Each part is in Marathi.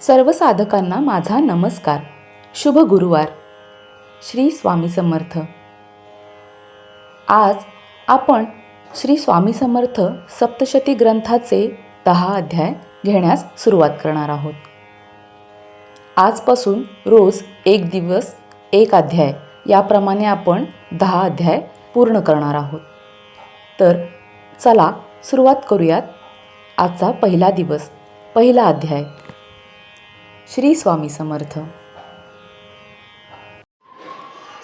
सर्व साधकांना माझा नमस्कार. शुभ गुरुवार. श्री स्वामी समर्थ. आज आपण श्री स्वामी समर्थ सप्तशती ग्रंथाचे 10 अध्याय घेण्यास सुरुवात करणार आहोत. आजपासून रोज एक दिवस एक अध्याय याप्रमाणे आपण 10 अध्याय पूर्ण करणार आहोत. तर चला सुरुवात करूयात. आजचा पहिला दिवस, पहिला अध्याय. श्री स्वामी समर्थ.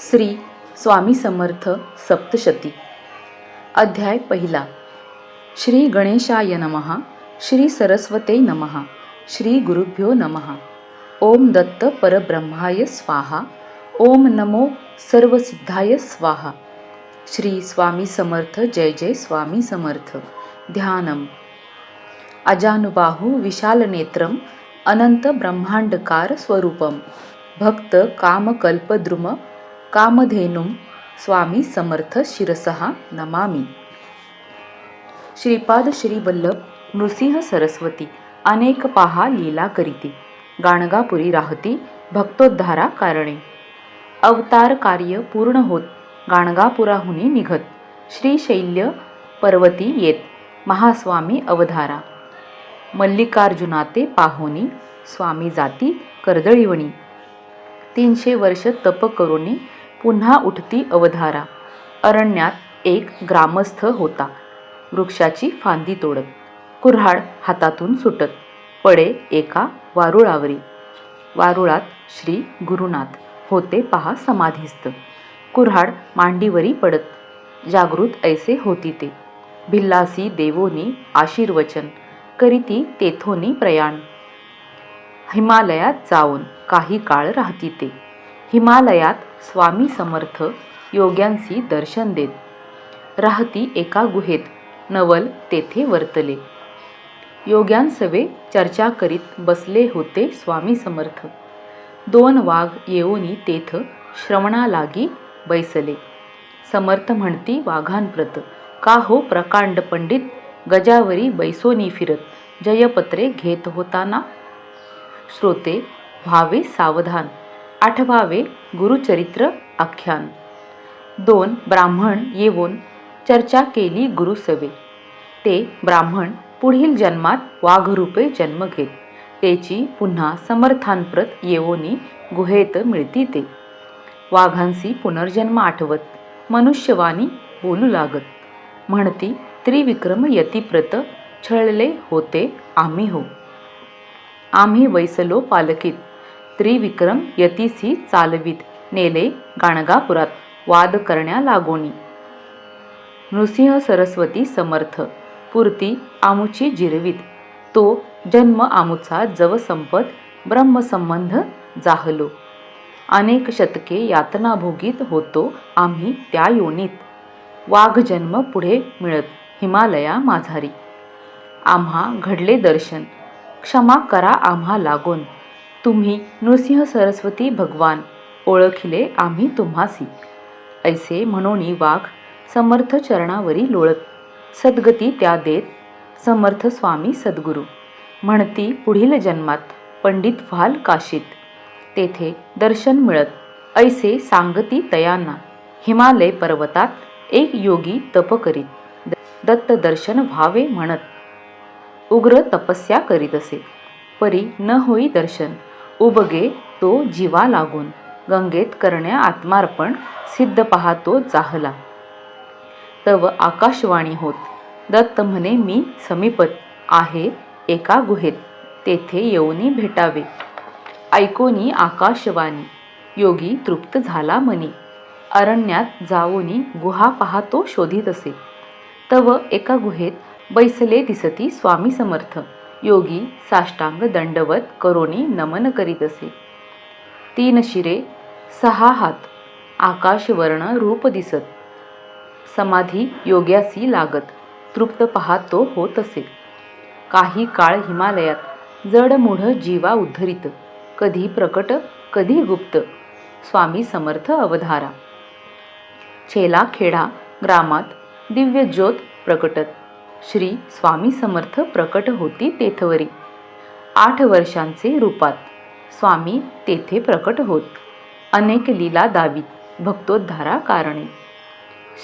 श्री स्वामी समर्थ सप्तशती. अध्याय पहिला. श्री गणेशाय नमः. श्री सरस्वते नमः. श्री गुरुभ्यो नमः. ओम दत्त परब्रह्माय स्वाहा. ओम नमो सर्वसिद्धाय स्वाहा. श्री स्वामी समर्थ. जय जय स्वामी समर्थ. ध्यानम. अजानुबाहु विशालनेत्रम अनंत ब्रह्मांडकार स्वरूपम भक्त कामकल्पद्रुम कामधेनुम स्वामी समर्थ शिरसहा नमामि. श्रीपाद श्री वल्लभ नृसिंह सरस्वती अनेक पाहा लीला करीती गाणगापुरी राहती भक्तोद्धारा कारणे. अवतार कार्य पूर्ण होत गाणगापुराहुनी निघत श्रीशैल्य पर्वती येत महास्वामी अवधारा. मल्लिकार्जुनाते पाहोनी स्वामी जाती कर्दळीवणी. 300 वर्ष तप करुणी पुन्हा उठती अवधारा. अरण्यात एक ग्रामस्थ होता वृक्षाची फांदी तोडत. कुऱ्हाड हातातून सुटत पडे एका वारुळावरी. वारुळात श्री गुरुनाथ होते पहा समाधीस्थ. कुऱ्हाड मांडीवरी पडत जागृत ऐसे होती ते. भिल्लासी देवोनी आशीर्वचन करीती तेथोनी प्रयाण. हिमालयात जाऊन काही काळ राहती ते. हिमालयात स्वामी समर्थ योग्यांसी दर्शन देत. राहती एका गुहेत नवल तेथे वर्तले. योग्यांसवे चर्चा करीत बसले होते स्वामी समर्थ. 2 वाघ येऊनी तेथ श्रवणा लागी बैसले. समर्थ म्हणती वाघांप्रत, का हो प्रकांड पंडित गजावरी बैसोनी फिरत जयपत्रे घेत होताना. श्रोते व्हावे सावधान आठवावे गुरुचरित्र आख्यान. 2 ब्राह्मण येऊन चर्चा केली गुरुसवे. ते ब्राह्मण पुढील जन्मात वाघरूपे जन्म घेत. तेची पुन्हा समर्थांप्रत येऊनी गुहेत मिळती ते. वाघांसी पुनर्जन्म आठवत मनुष्यवाणी बोलू लागत. म्हणती त्रिविक्रम यतिप्रत छळले होते आम्ही हो. आम्ही वैसलो पालकीत त्रिविक्रम यतीसी चालवीत नेले गाणगापुरात वाद करण्या लागोनी. नृसिंह सरस्वती समर्थ पुरती आमुची जिरवीत. तो जन्म आमुचा जव संपत ब्रह्मसंबंध जाहलो. अनेक शतके यातना भोगीत होतो आम्ही त्या योनीत. वाघ जन्म पुढे मिळत हिमालया माझारी. आम्हा घडले दर्शन क्षमा करा आम्हा लागून. तुम्ही नृसिंह सरस्वती भगवान ओळखिले आम्ही तुम्हासी. ऐसे म्हणोनी वाघ समर्थ चरणावरी लोळत. सद्गती त्या देत समर्थ स्वामी सद्गुरू. म्हणती पुढील जन्मात पंडित व्हाल काशीत. तेथे दर्शन मिळत ऐसे सांगती तयांना. हिमालय पर्वतात एक योगी तप करीत दत्त दर्शन व्हावे म्हणत. उग्र तपस्या करीत असे परी न होई दर्शन. उबगे तो जीवा लागून गंगेत करण्या आत्मार्पण सिद्ध पाहतो जाहला. तव आकाशवाणी होत दत्त म्हणे मी समीपत आहे एका गुहेत तेथे येऊनी भेटावे. ऐकोनी आकाशवाणी योगी तृप्त झाला मनी. अरण्यात जाऊनी गुहा पाहतो शोधित असे. तव एका गुहेत बैसले दिसती स्वामी समर्थ. योगी साष्टांग दंडवत करोनी नमन करीत असे. 3 शिरे 6 हात आकाशवर्ण रूप दिसत. समाधी योग्यासी लागत तृप्त पाहतो होत असे. काही काळ हिमालयात जडमूढ जीवा उद्धरित. कधी प्रकट कधी गुप्त स्वामी समर्थ अवधारा. छेला खेडा ग्रामात दिव्य ज्योत प्रकटत. श्री स्वामी समर्थ प्रकट होती तेथवरी. 8 वर्षांचे रूपात स्वामी तेथे प्रकट होत. अनेक लीला दावीत भक्तोद्धारा कारणे.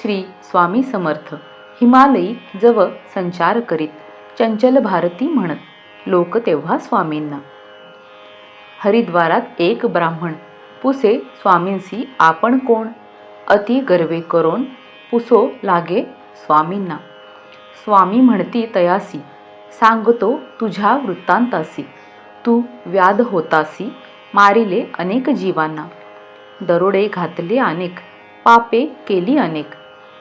श्री स्वामी समर्थ हिमालयी जव संचार करीत, चंचल भारती म्हणत लोक तेव्हा स्वामींना. हरिद्वारात एक ब्राह्मण पुसे स्वामींसी आपण कोण, अति गर्वे करोन पुसो लागे स्वामींना. स्वामी म्हणती तयासी, सांगतो तुझ्या वृत्तांतासी. तू व्याध होतासी, मारिले अनेक जीवांना. दरोडे घातले अनेक, पापे केली अनेक.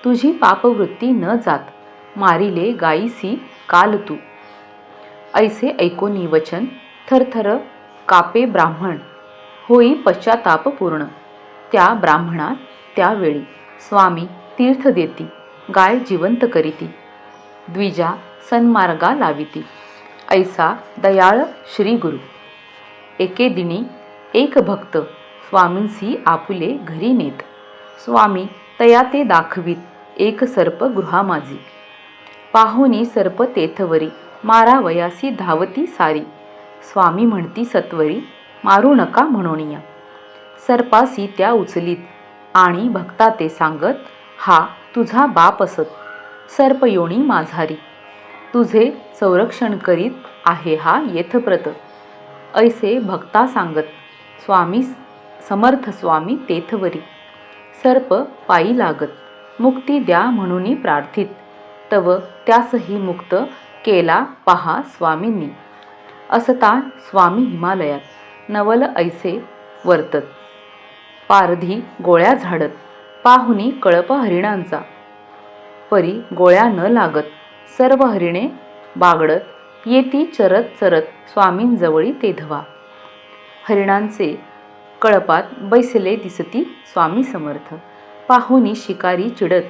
तुझी पापवृत्ती न जात, मारिले गायीसी काल तू. ऐसे ऐकोनी वचन थरथर कापे ब्राह्मण, होई पश्चाताप पूर्ण. त्या ब्राह्मणात त्यावेळी स्वामी तीर्थ देती, गाय जिवंत करीती, द्विजा सन्मार्गा लाविती. ऐसा दयाळ श्री गुरु. एके दिनी एक भक्त स्वामींसी आपुले घरी नेत. स्वामी तया ते दाखवीत एक सर्प गृहामाजी. पाहुनी सर्प तेथवरी, मारावयासी धावती सारी. स्वामी म्हणती सत्वरी, मारू नका म्हणोनिया. सर्पासी त्या उचलीत आणि भक्ता ते सांगत, हा तुझा बाप असत, सर्पयोनी माझारी. तुझे संरक्षण करीत आहे हा येथप्रत. ऐसे भक्ता सांगत स्वामी समर्थ स्वामी तेथवरी. सर्प पायी लागत, मुक्ती द्या म्हणून प्रार्थित. तव त्यासही मुक्त केला पहा स्वामींनी. असता स्वामी हिमालयात नवल ऐसे वर्तत. पारधी गोळ्या झाडत, पाहुनी कळप हरिणांचा. परी गोळ्या न लागत, सर्व हरिणे बागडत. येती चरत चरत स्वामींजवळी तेधवा. हरिणांचे कळपात बैसले दिसती स्वामी समर्थ. पाहुनी शिकारी चिडत,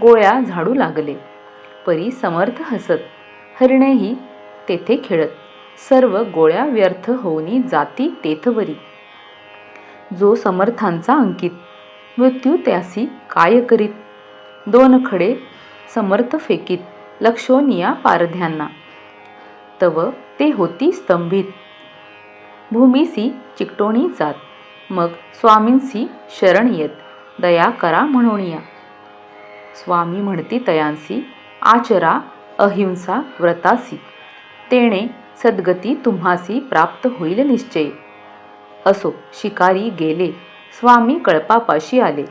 गोळ्या झाडू लागले. परी समर्थ हसत, हरिणेही तेथे खेळत. सर्व गोळ्या व्यर्थ होऊनी जाती तेथवरी. जो समर्थांचा अंकित, मृत्यू त्यासी काय करीत. दोन खडे समर्थ फेकीत, लक्षोनिया पारध्यांना. तव ते होती स्तंभित, भूमीसी चिकटोणी जात. मग स्वामींसी शरण येत, दया करा म्हणोनिया. स्वामी म्हणती तयांसी, आचरा अहिंसा व्रतासी. तेणे सद्गती तुम्हासी प्राप्त होईल निश्चय. असो शिकारी गेले, स्वामी कळपापाशी आले.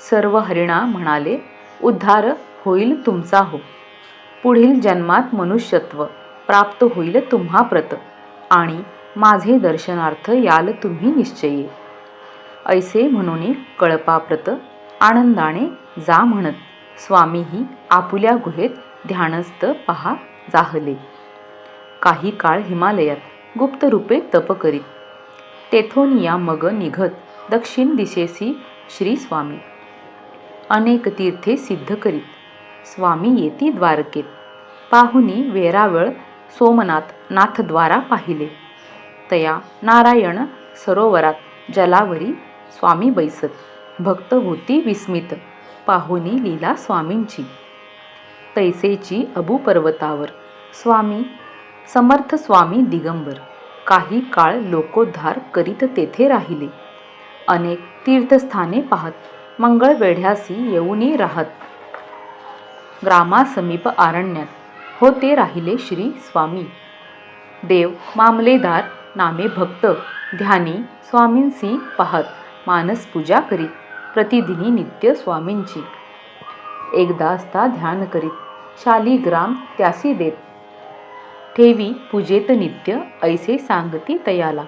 सर्व हरिणा म्हणाले, उद्धार होईल तुमचा हो. पुढील जन्मात मनुष्यत्व प्राप्त होईल तुम्हा प्रत. आणि माझे दर्शनार्थ याल तुम्ही निश्चयी. ऐसे म्हणून कळपाप्रत आनंदाने जा म्हणत. स्वामीही आपुल्या गुहेत ध्यानस्थ पहा जाहले. काही काळ हिमालयात गुप्त रूपे तप करीत. तेथून या मग निघत दक्षिण दिशेसी श्री स्वामी. अनेक तीर्थे सिद्ध करीत स्वामी येती द्वारकेत. पाहुनी वेरावळ सोमनाथ नाथद्वारा पाहिले. तया नारायण सरोवरात जलावरी स्वामी बैसत. भक्त होती विस्मित, पाहुनी लीला स्वामींची. तैसेची अबू पर्वतावर स्वामी समर्थ स्वामी दिगंबर. काही काळ लोकोद्धार करीत तेथे राहिले. अनेक तीर्थस्थाने पाहत मंगळवेढ्यासी येऊनी राहत. ग्रामासमीप आरण्यात होते राहिले श्री स्वामी. देव मामलेदार नामे भक्त ध्यानी स्वामींसी पाहत. मानस पूजा करीत प्रतिदिनी नित्य स्वामींची. एकदा असता ध्यान करीत शालिग्राम त्यासी देत. ठेवी पूजेत नित्य ऐसे सांगती तयाला.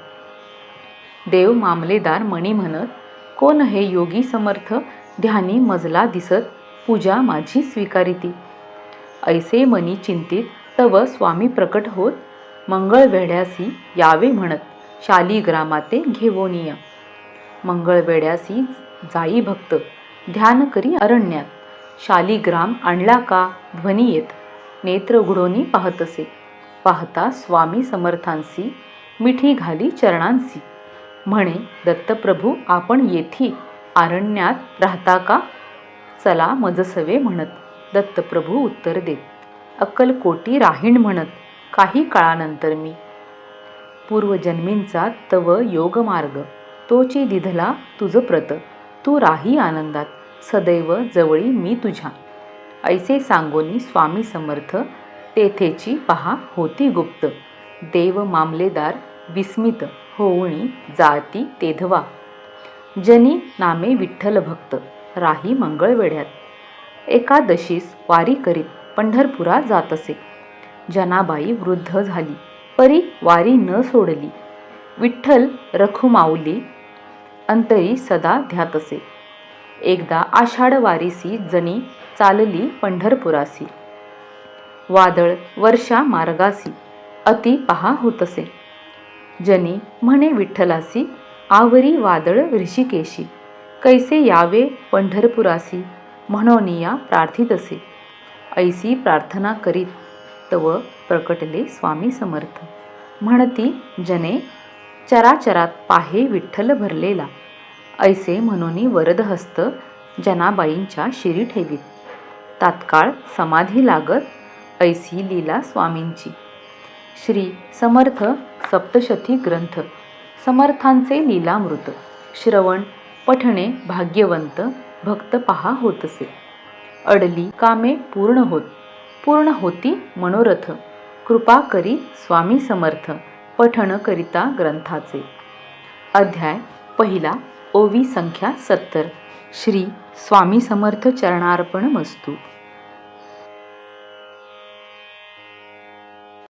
देव मामलेदार मणी म्हणत, कोण हे योगी समर्थ ध्यानी मजला दिसत. पूजा माझी स्वीकारिती. ऐसे मनी चिंतित तव स्वामी प्रकट होत. मंगळवेढ्यासी यावे म्हणत, शालिग्रामाते घेवोनिया. मंगळवेढ्यासी जाई भक्त ध्यान करी अरण्यात. शालिग्राम आणला का ध्वनी येत. नेत्र उघडोनी पाहतसे. पाहता स्वामी समर्थांसी मिठी घाली चरणांसी. म्हणे, दत्तप्रभू आपण येथी आरण्यात राहता का. चला मजसवे म्हणत. दत्तप्रभू उत्तर देत, अक्कलकोटी राहीण म्हणत. काही काळानंतर मी. पूर्वजन्मींचा तव योगमार्ग, तोची दिधला तुझ प्रत, तू राही आनंदात सदैव जवळी मी तुझ्या. ऐसे सांगोनी स्वामी समर्थ, तेथेची पहा होती गुप्त. देव मामलेदार विस्मित, होऊनी जाती तेधवा. जनी नामे विठ्ठल भक्त, राही मंगळवेढ्यात. एकादशीस वारी करीत पंढरपुरा जात असे. जनाबाई वृद्ध झाली, परी वारी न सोडली. विठ्ठल रखुमाऊली, अंतरी सदा ध्यात असे. एकदा आषाढ वारीसी जणी चालली पंढरपुरासी. वादळ वर्षा मार्गासी, अति पहा होतसे. जनी म्हणे विठ्ठलासी, आवरी वादळ ऋषिकेशी. कैसे यावे पंढरपुरासी, म्हणोनिया प्रार्थितसे. ऐसी प्रार्थना करीत तव प्रकटले स्वामी समर्थ. म्हणती जने चराचरात पाहे विठ्ठल भरलेला. ऐसे म्हणून वरदहस्त जनाबाईंच्या शिरी ठेवीत. तात्काळ समाधी लागत ऐसी लीला स्वामींची. श्री समर्थ सप्तशती ग्रंथ, समर्थांचे लीलामृत. श्रवण पठणे भाग्यवंत, भक्त पहा होतसे. अडली कामे पूर्ण होत, पूर्ण होती मनोरथ. कृपा करी स्वामी समर्थ, पठण करिता ग्रंथाचे. अध्याय पहिला, ओवी संख्या 70. श्री स्वामी समर्थ चरणार्पणमस्तु.